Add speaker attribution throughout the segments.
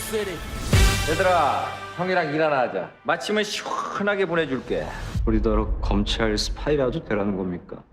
Speaker 1: city.
Speaker 2: 얘들아, 형이랑 일 하나 하자. 마침은 시원하게 보내줄게.
Speaker 3: 우리더러 검찰 스파이라도 되라는 겁니까?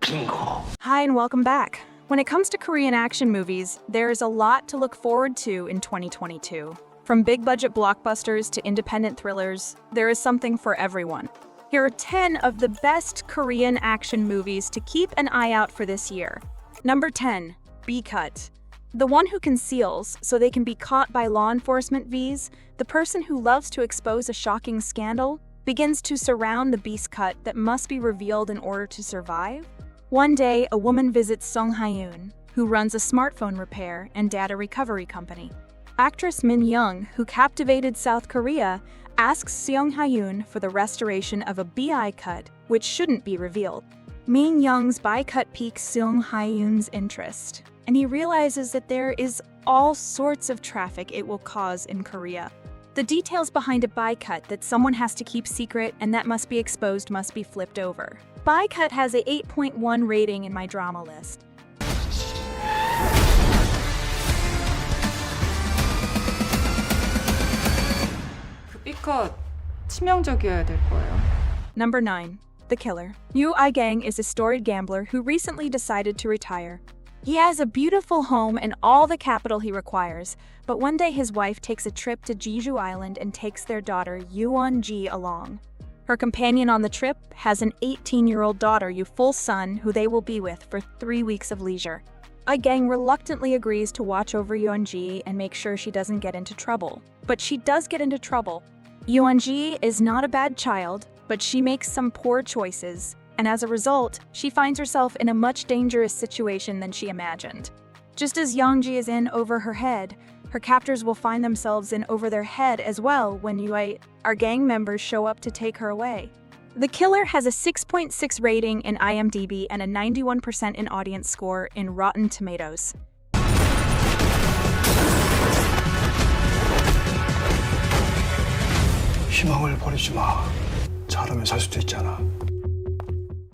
Speaker 4: Hi and welcome back. When it comes to Korean action movies, there is a lot to look forward to in 2022. From big budget blockbusters to independent thrillers, there is something for everyone. Here are 10 of the best Korean action movies to keep an eye out for this year. Number 10, B-Cut. The one who conceals so they can be caught by law enforcement vs. The person who loves to expose a shocking scandal begins to surround the beast cut that must be revealed in order to survive. One day, a woman visits Song Hae-yoon, who runs a smartphone repair and data recovery company. Actress Min Young, who captivated South Korea, asks Seong Hae-yoon for the restoration of a BI cut, which shouldn't be revealed. Min Young's BI cut piques Seong Hae-yoon's interest, and he realizes that there is all sorts of traffic it will cause in Korea. The details behind a BI cut that someone has to keep secret and that must be exposed must be flipped over. BI cut has a 8.1 rating in my drama list.
Speaker 5: 그 B컷 치명적이어야 될 거예요.
Speaker 4: Number 9. The Killer. Yoo I-gang is a storied gambler who recently decided to retire. He has a beautiful home and all the capital he requires, but one day his wife takes a trip to Jeju Island and takes their daughter Yoon-ji along. Her companion on the trip has an 18-year-old daughter, Yoo-ful son, who they will be with for 3 weeks of leisure. I-gang reluctantly agrees to watch over Yoon-ji and make sure she doesn't get into trouble. But she does get into trouble. Yoon-ji is not a bad child, but she makes some poor choices, and as a result, she finds herself in a much dangerous situation than she imagined. Just as Young-ji is in over her head, her captors will find themselves in over their head as well when our gang members show up to take her away. The Killer has a 6.6 rating in IMDb and a 91% in audience score in Rotten Tomatoes.
Speaker 6: 희망을 버리지 마. 잘하면 살 수도 있잖아.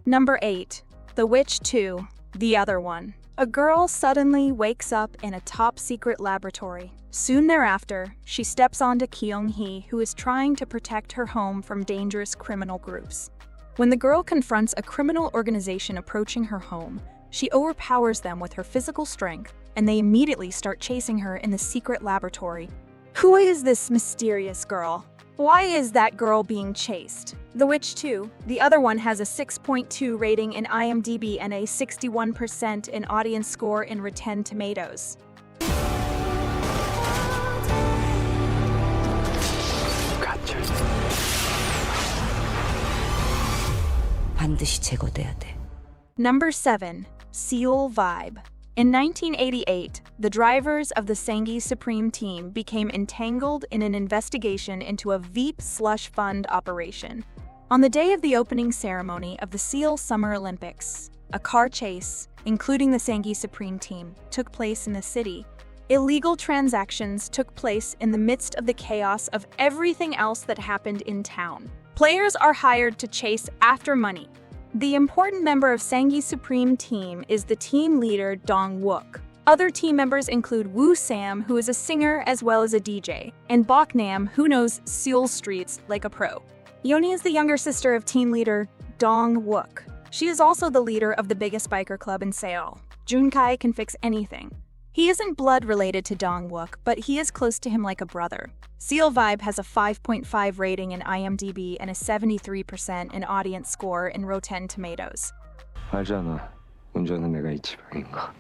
Speaker 4: Number 8. The Witch 2. The Other One. A girl suddenly wakes up in a top-secret laboratory. Soon thereafter, she steps onto Kyung-hee, who is trying to protect her home from dangerous criminal groups. When the girl confronts a criminal organization approaching her home, she overpowers them with her physical strength, and they immediately start chasing her in the secret laboratory. Who is this mysterious girl? Why is that girl being chased? The Witch 2, the other one, has a 6.2 rating in IMDb and a 61% in audience score in Rotten Tomatoes.
Speaker 7: 반드시 제거돼야 돼.
Speaker 4: Number 7. Seoul Vibe. In 1988, the drivers of the Sanghi Supreme team became entangled in an investigation into a Veep slush fund operation. On the day of the opening ceremony of the Seoul Summer Olympics, a car chase, including the Sanghi Supreme team, took place in the city. Illegal transactions took place in the midst of the chaos of everything else that happened in town. Players are hired to chase after money. The important member of Sanghi Supreme team is the team leader Dong-wook. Other team members include Woo Sam, who is a singer as well as a DJ, and Bok Nam, who knows Seoul streets like a pro. Yeoni is the younger sister of team leader Dong-wook. She is also the leader of the biggest biker club in Seoul. Junkai can fix anything. He isn't blood related to Dong-wook, but he is close to him like a brother. Seoul Vibe has a 5.5 rating in IMDb and a 73% in audience score in Rotten Tomatoes.
Speaker 3: 알잖아. 운전은 내가 이 지방인 거.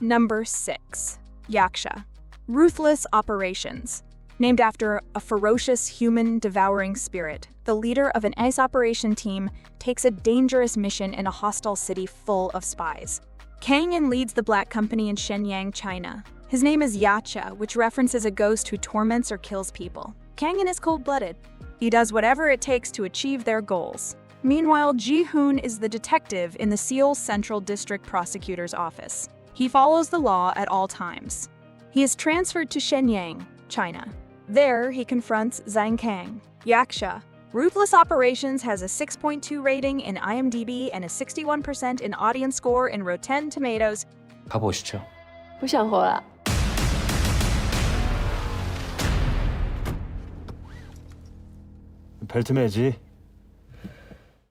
Speaker 4: Number 6. Yaksha. Ruthless Operations. Named after a ferocious human-devouring spirit, the leader of an ICE operation team takes a dangerous mission in a hostile city full of spies. Kang In leads the black company in Shenyang, China. His name is Yacha, which references a ghost who torments or kills people. Kang In is cold-blooded. He does whatever it takes to achieve their goals. Meanwhile, Ji-hoon is the detective in the Seoul Central District Prosecutor's Office. He follows the law at all times. He is transferred to Shenyang, China. There, he confronts Zhang Kang, Yaksha, Ruthless Operations has a 6.2 rating in IMDb and a 61% in audience score in Rotten Tomatoes.
Speaker 2: 가보시죠.
Speaker 1: 不想活了。
Speaker 6: 벨트 매지.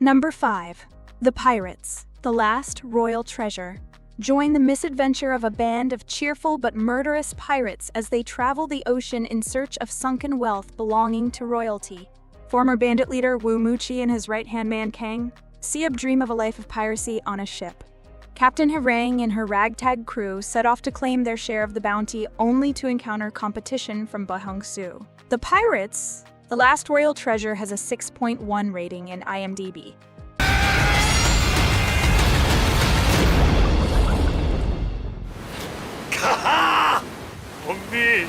Speaker 4: Number 5. The Pirates, The Last Royal Treasure. Join the misadventure of a band of cheerful but murderous pirates as they travel the ocean in search of sunken wealth belonging to royalty. Former bandit leader Wu Muchi and his right-hand man Kang Siab dream of a life of piracy on a ship. Captain Harang and her ragtag crew set off to claim their share of the bounty only to encounter competition from Bahung Su. The Pirates, The Last Royal Treasure has a 6.1 rating in IMDb.
Speaker 6: 엄미,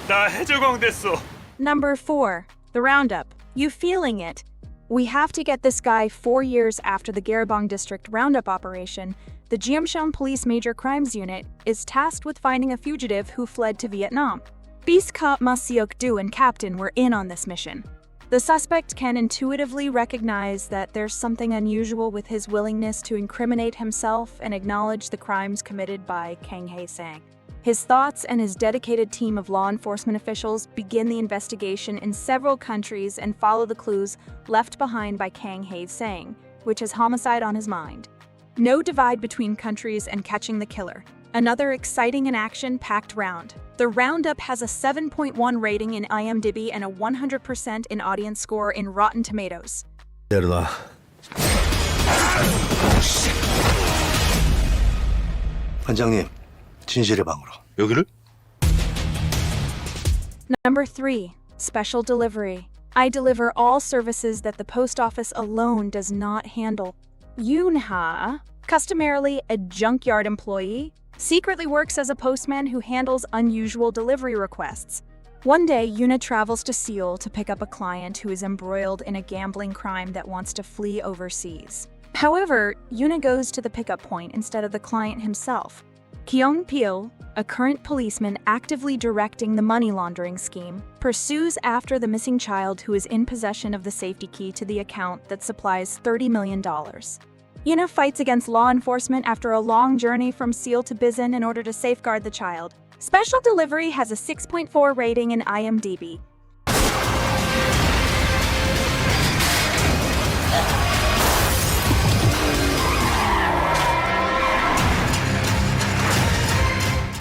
Speaker 6: 나 해적왕 됐어.
Speaker 4: Number 4. The Roundup. You feeling it? We have to get this guy 4 years after the Garabong District Roundup operation. The Jiamshan Police Major Crimes Unit is tasked with finding a fugitive who fled to Vietnam. Beast Cop Ma Seok Du and Captain were in on this mission. The suspect can intuitively recognize that there's something unusual with his willingness to incriminate himself and acknowledge the crimes committed by Kang Hae Sang. His thoughts and his dedicated team of law enforcement officials begin the investigation in several countries and follow the clues left behind by Kang Hae Sang, which has homicide on his mind. No divide between countries and catching the killer. Another exciting and action-packed round. The Roundup has a 7.1 rating in IMDb and a 100% in audience score in Rotten Tomatoes.
Speaker 8: 내려놔. 반장님, 진실의 방으로. 여기를?
Speaker 4: Number 3. Special Delivery. I deliver all services that the post office alone does not handle. Yoon-ha, customarily a junkyard employee, secretly works as a postman who handles unusual delivery requests. One day, Yuna travels to Seoul to pick up a client who is embroiled in a gambling crime that wants to flee overseas. However, Yuna goes to the pickup point instead of the client himself. Kyung Pil, a current policeman actively directing the money laundering scheme, pursues after the missing child who is in possession of the safety key to the account that supplies $30 million. Yuna fights against law enforcement after a long journey from Seoul to Bizen in order to safeguard the child. Special Delivery has a 6.4 rating in IMDb.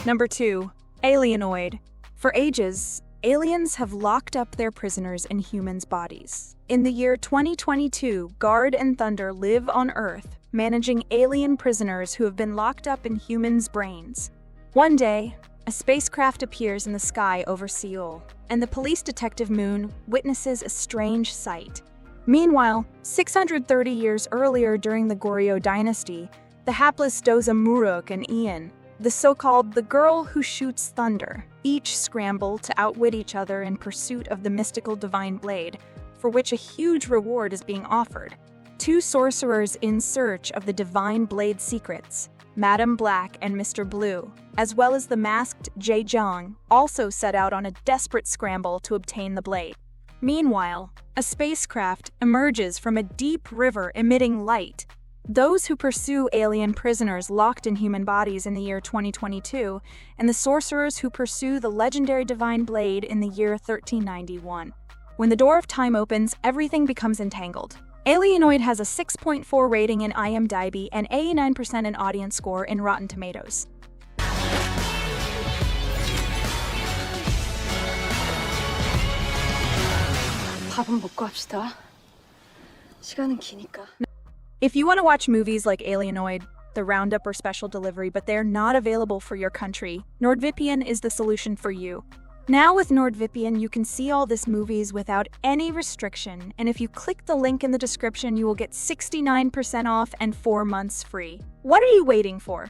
Speaker 4: Number 2. Alienoid. For ages, aliens have locked up their prisoners in humans' bodies. In the year 2022, Guard and Thunder live on Earth, managing alien prisoners who have been locked up in humans' brains. One day, a spacecraft appears in the sky over Seoul, and the police detective Moon witnesses a strange sight. Meanwhile, 630 years earlier during the Goryeo dynasty, the hapless Doza Muruk and Ian, the so-called the girl who shoots thunder, each scramble to outwit each other in pursuit of the mystical divine blade, for which a huge reward is being offered. Two sorcerers in search of the divine blade secrets, Madam Black and Mr. Blue, as well as the masked Jae Jong, also set out on a desperate scramble to obtain the blade. Meanwhile, a spacecraft emerges from a deep river emitting light. Those who pursue alien prisoners locked in human bodies in the year 2022, and the sorcerers who pursue the legendary divine blade in the year 1391. When the door of time opens, everything becomes entangled. Alienoid has a 6.4 rating in IMDb and 89% in audience score in Rotten Tomatoes.
Speaker 1: 밥은 먹고 합시다. 시간은 기니까.
Speaker 4: If you want to watch movies like Alienoid, The Roundup, or Special Delivery, but they're not available for your country, NordVPN is the solution for you. Now with NordVPN, you can see all these movies without any restriction, and if you click the link in the description, you will get 69% off and 4 months free. What are you waiting for?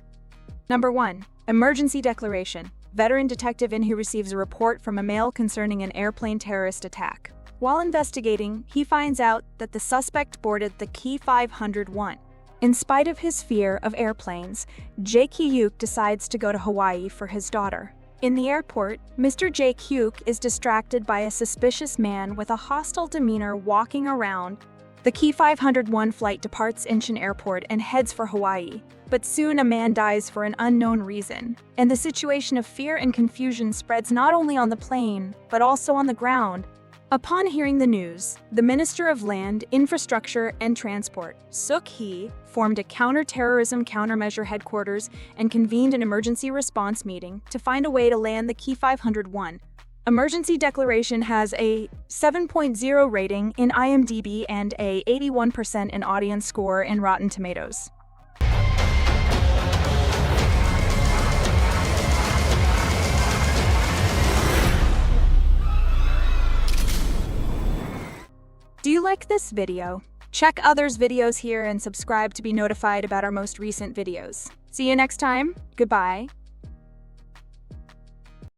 Speaker 4: Number 1. Emergency Declaration. Veteran detective in who receives a report from a male concerning an airplane terrorist attack. While investigating, he finds out that the suspect boarded the Ki 501. In spite of his fear of airplanes, Jae Ki-yuk decides to go to Hawaii for his daughter. In the airport, Mr. Jay Kyuk is distracted by a suspicious man with a hostile demeanor walking around. The Ki 501 flight departs Incheon Airport and heads for Hawaii. But soon a man dies for an unknown reason, and the situation of fear and confusion spreads not only on the plane, but also on the ground. Upon hearing the news, the Minister of Land, Infrastructure and Transport, Suk Hee, formed a counter-terrorism countermeasure headquarters and convened an emergency response meeting to find a way to land the Ki 501. Emergency Declaration has a 7.0 rating in IMDb and a 81% in audience score in Rotten Tomatoes. Do you like this video? Check others' videos here and subscribe to be notified about our most recent videos. See you next time. Goodbye.